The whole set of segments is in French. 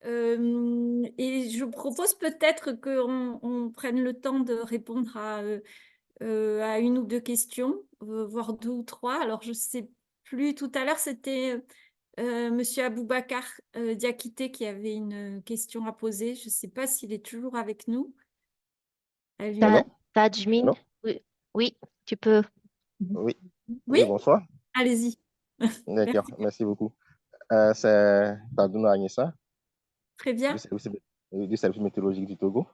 Et je propose peut-être qu'on prenne le temps de répondre à une ou deux questions, voire deux ou trois. Alors, je ne sais plus, tout à l'heure, c'était Monsieur Aboubacar Diakité qui avait une question à poser. Je ne sais pas s'il est toujours avec nous. Ta- Allô? Tajmin, Allô? oui, oui, tu peux. Oui, Oui, oui, bonsoir. allez-y. D'accord, Merci. merci beaucoup. C'est Tadouna Agnessa Très du bien. service, du service météorologique du Togo.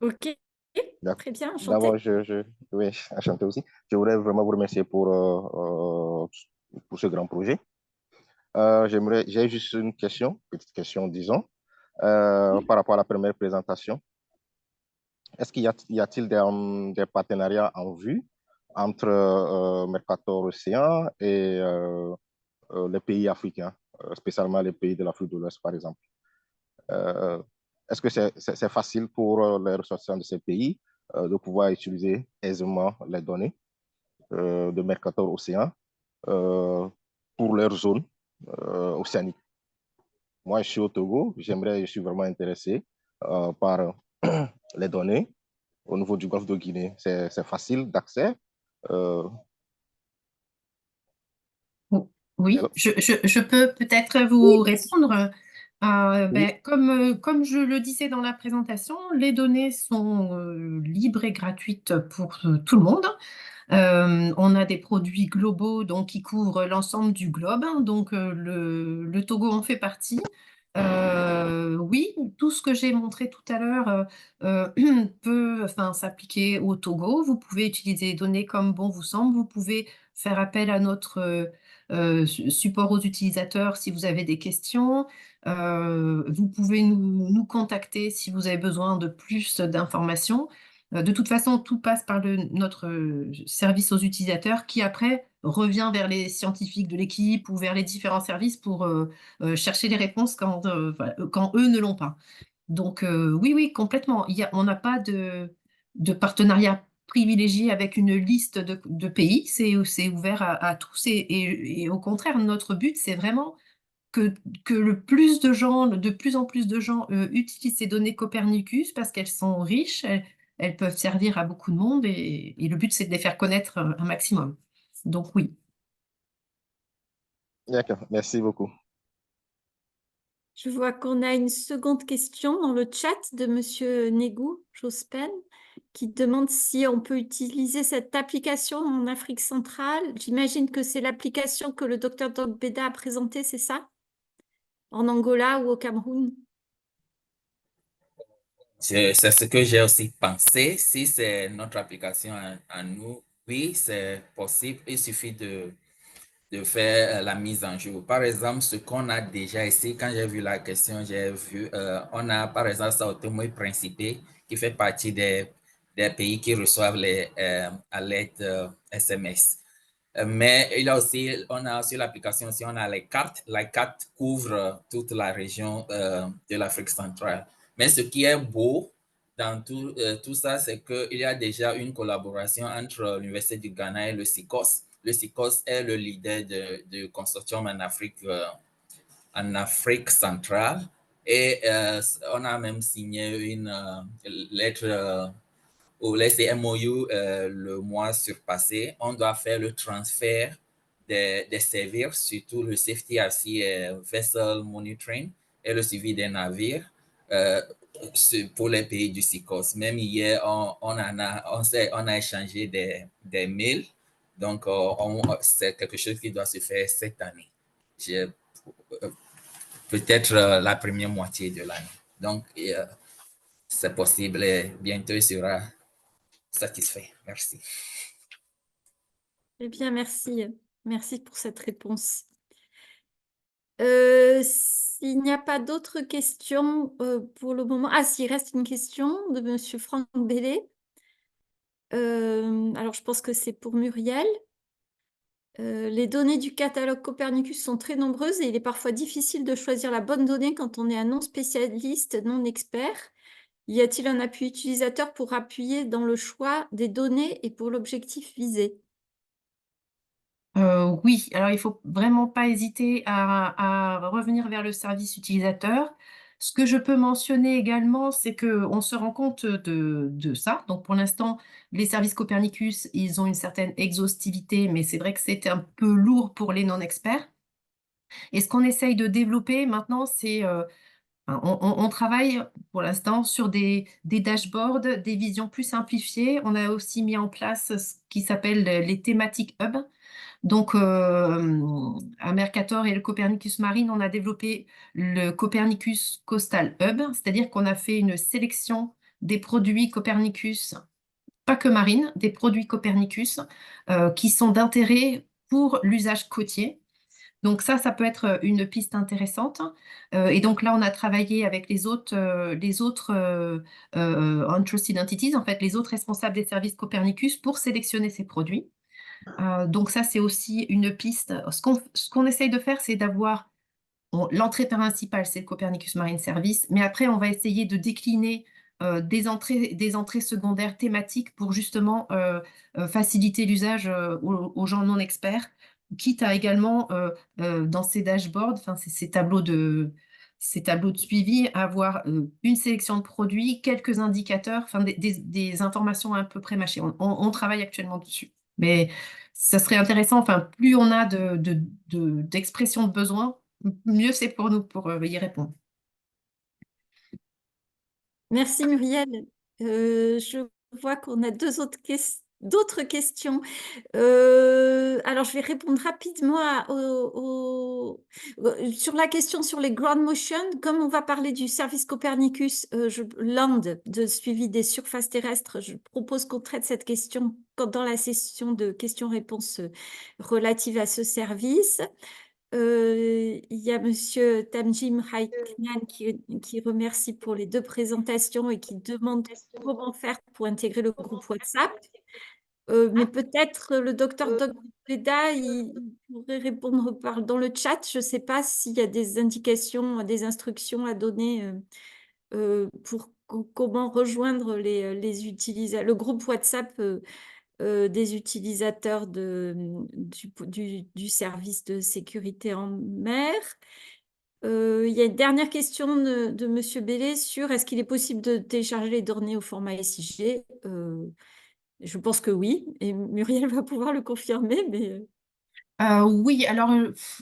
OK. D'ac- Très bien, enchanté. D'abord, oui, enchanté aussi. Je voudrais vraiment vous remercier pour ce grand projet. J'ai juste une question, petite question, disons, par rapport à la première présentation. Est-ce y a-t-il des partenariats en vue entre Mercator Océan et les pays africains, spécialement les pays de l'Afrique de l'Ouest, par exemple? Euh, Est-ce que c'est facile pour les ressortissants de ces pays de pouvoir utiliser aisément les données de Mercator Océan euh, pour leur zone océanique? Moi, je suis au Togo, je suis vraiment intéressé par les données au niveau du Golfe de Guinée. C'est facile d'accès. Euh, Oui, hello? je peux peut-être Oui, vous bien sûr. répondre. Oui, Comme je le disais dans la présentation, les données sont libres et gratuites pour tout le monde. On a des produits globaux donc, qui couvrent l'ensemble du globe, hein, donc le Togo en fait partie. Oui, tout ce que j'ai montré tout à l'heure peut enfin, s'appliquer au Togo. Vous pouvez utiliser les données comme bon vous semble. Vous pouvez faire appel à notre support aux utilisateurs si vous avez des questions. Vous pouvez nous contacter si vous avez besoin de plus d'informations. De toute façon, tout passe par notre service aux utilisateurs qui après revient vers les scientifiques de l'équipe ou vers les différents services pour chercher les réponses voilà, quand eux ne l'ont pas. Donc oui, oui, complètement. On n'a pas de partenariat privilégié avec une liste de pays. C'est ouvert à tous. Et au contraire, notre but, c'est vraiment que, que le plus de gens, de plus en plus de gens utilisent ces données Copernicus parce qu'elles sont riches, elles peuvent servir à beaucoup de monde et le but, c'est de les faire connaître un maximum. Donc oui. d'accord, merci beaucoup. Je vois qu'on a une seconde question dans le chat de Monsieur Négou Jospen qui demande si on peut utiliser cette application en Afrique centrale. J'imagine que c'est l'application que le docteur Dogbeda a présentée, c'est ça? En Angola ou au Cameroun? C'est ce que j'ai aussi pensé. Si c'est notre application à nous, oui, c'est possible. Il suffit de faire la mise en jour. Par exemple, ce qu'on a déjà ici, quand j'ai vu la question, j'ai vu, on a par exemple Sao Tomé et Principe qui fait partie des pays qui reçoivent les alertes SMS. Mais il y a aussi, on a sur l'application aussi, on a les cartes. La carte couvre toute la région de l'Afrique centrale. Mais ce qui est beau dans tout ça, c'est qu'il y a déjà une collaboration entre l'Université du Ghana et le SICOS. Le SICOS est le leader du consortium en Afrique centrale. Et on a même signé une lettre au MOU le mois surpassé. On doit faire le transfert des services, surtout le Safety RC Vessel Monitoring et le suivi des navires euh, pour les pays du SICOS. Même hier, on a échangé des mails. Donc, c'est quelque chose qui doit se faire cette année. Peut-être la première moitié de l'année. Donc, c'est possible et bientôt il sera satisfait. Merci. Eh bien, merci. Merci pour cette réponse. S'il n'y a pas d'autres questions pour le moment. Ah, s'il reste une question de Monsieur Franck Bellé. Alors, je pense que c'est pour Muriel. Les données du catalogue Copernicus sont très nombreuses et il est parfois difficile de choisir la bonne donnée quand on est un non spécialiste, non expert. Y a-t-il un appui utilisateur pour appuyer dans le choix des données et pour l'objectif visé? Oui, alors il faut vraiment pas hésiter à revenir vers le service utilisateur. Ce que je peux mentionner également, c'est qu'on se rend compte de ça. Donc, pour l'instant, les services Copernicus, ils ont une certaine exhaustivité, mais c'est vrai que c'est un peu lourd pour les non-experts. Et ce qu'on essaye de développer maintenant, c'est on travaille pour l'instant sur des dashboards, des visions plus simplifiées. On a aussi mis en place ce qui s'appelle les thématiques hub. Donc, à Mercator et le Copernicus Marine, on a développé le Copernicus Coastal Hub, c'est-à-dire qu'on a fait une sélection des produits Copernicus, pas que marine, des produits Copernicus qui sont d'intérêt pour l'usage côtier. Donc ça peut être une piste intéressante. Et donc là, on a travaillé avec les autres Untrusted Entities, en fait, les autres responsables des services Copernicus pour sélectionner ces produits. Donc ça, c'est aussi une piste. Ce qu'on essaye de faire, c'est d'avoir l'entrée principale, c'est le Copernicus Marine Service, mais après, on va essayer de décliner des entrées secondaires thématiques pour justement faciliter l'usage aux gens non experts, quitte à également, dans ces dashboards, enfin, ces tableaux de suivi, avoir une sélection de produits, quelques indicateurs, enfin, des informations à peu près mâchées. On travaille actuellement dessus. Mais ça serait intéressant, enfin, plus on a d'expression de besoin, mieux c'est pour nous pour y répondre. Merci Muriel. Je vois qu'on a d'autres questions. Alors, je vais répondre rapidement sur la question sur les ground motion. Comme on va parler du service Copernicus Land de suivi des surfaces terrestres, je propose qu'on traite cette question dans la session de questions-réponses relative à ce service. Il y a Monsieur Tamjim Raiknan qui remercie pour les 2 présentations et qui demande comment faire pour intégrer le groupe WhatsApp. Mais peut-être le docteur Leda, il pourrait répondre dans le chat. Je ne sais pas s'il y a des indications, des instructions à donner pour comment rejoindre le groupe WhatsApp des utilisateurs du service de sécurité en mer. Il y a une dernière question de Monsieur Bellé sur est-ce qu'il est possible de télécharger les données au format SIG. Je pense que oui, et Muriel va pouvoir le confirmer, mais... Oui, alors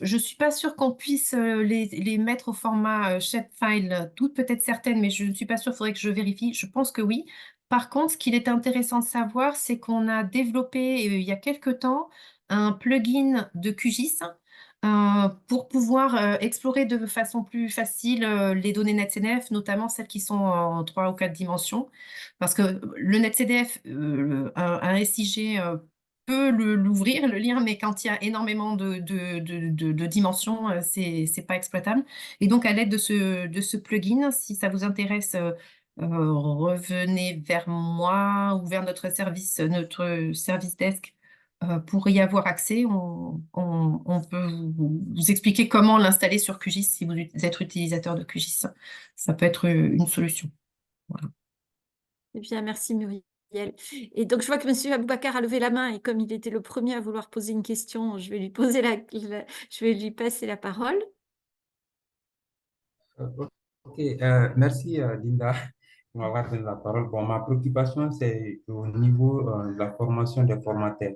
je ne suis pas sûre qu'on puisse les mettre au format shapefile, toutes peut-être certaines, mais je ne suis pas sûre, il faudrait que je vérifie. Je pense que oui. Par contre, ce qu'il est intéressant de savoir, c'est qu'on a développé il y a quelque temps un plugin de QGIS pour pouvoir explorer de façon plus facile les données NetCDF, notamment celles qui sont en 3 ou 4 dimensions. Parce que le NetCDF, un SIG peut l'ouvrir, le lire, mais quand il y a énormément de dimensions, c'est pas exploitable. Et donc, à l'aide de ce plugin, si ça vous intéresse, revenez vers moi ou vers notre service desk pour y avoir accès. On peut vous expliquer comment l'installer sur QGIS si vous êtes utilisateur de QGIS. Ça peut être une solution. Voilà. Eh bien, merci Muriel. Et donc, je vois que M. Aboubacar a levé la main et comme il était le premier à vouloir poser une question, je vais lui passer la parole. Ok, merci Linda pour m'avoir donné la parole. Bon, ma préoccupation, c'est au niveau de la formation des formateurs.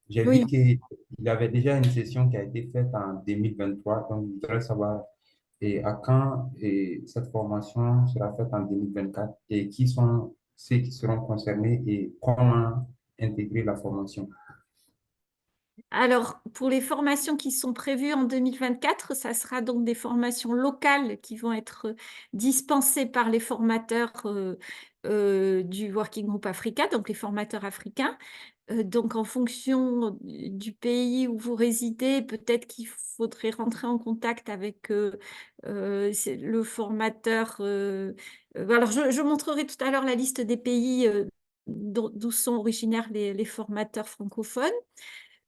J'ai Oui. vu qu'il y avait déjà une session qui a été faite en 2023, donc je voudrais savoir à quand cette formation sera faite en 2024 et qui sont ceux qui seront concernés et comment intégrer la formation. Alors, pour les formations qui sont prévues en 2024, ça sera donc des formations locales qui vont être dispensées par les formateurs du Working Group Africa, donc les formateurs africains. Donc, en fonction du pays où vous résidez, peut-être qu'il faudrait rentrer en contact avec le formateur. Alors, je montrerai tout à l'heure la liste des pays d'où sont originaires les formateurs francophones.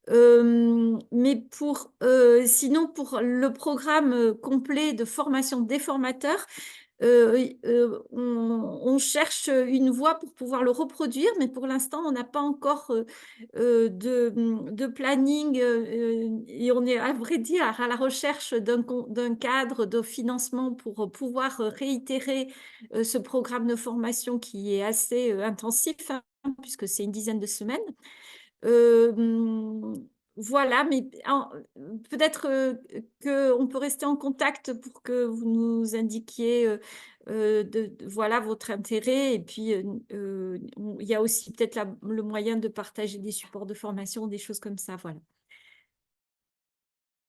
Mais sinon, pour le programme complet de formation des formateurs, on cherche une voie pour pouvoir le reproduire, mais pour l'instant, on n'a pas encore de planning et on est, à vrai dire, à la recherche d'un cadre de financement pour pouvoir réitérer ce programme de formation qui est assez intensif, hein, puisque c'est une dizaine de semaines. Voilà, mais peut-être qu'on peut rester en contact pour que vous nous indiquiez voilà, votre intérêt. Et puis, il y a aussi peut-être le moyen de partager des supports de formation, des choses comme ça. Voilà.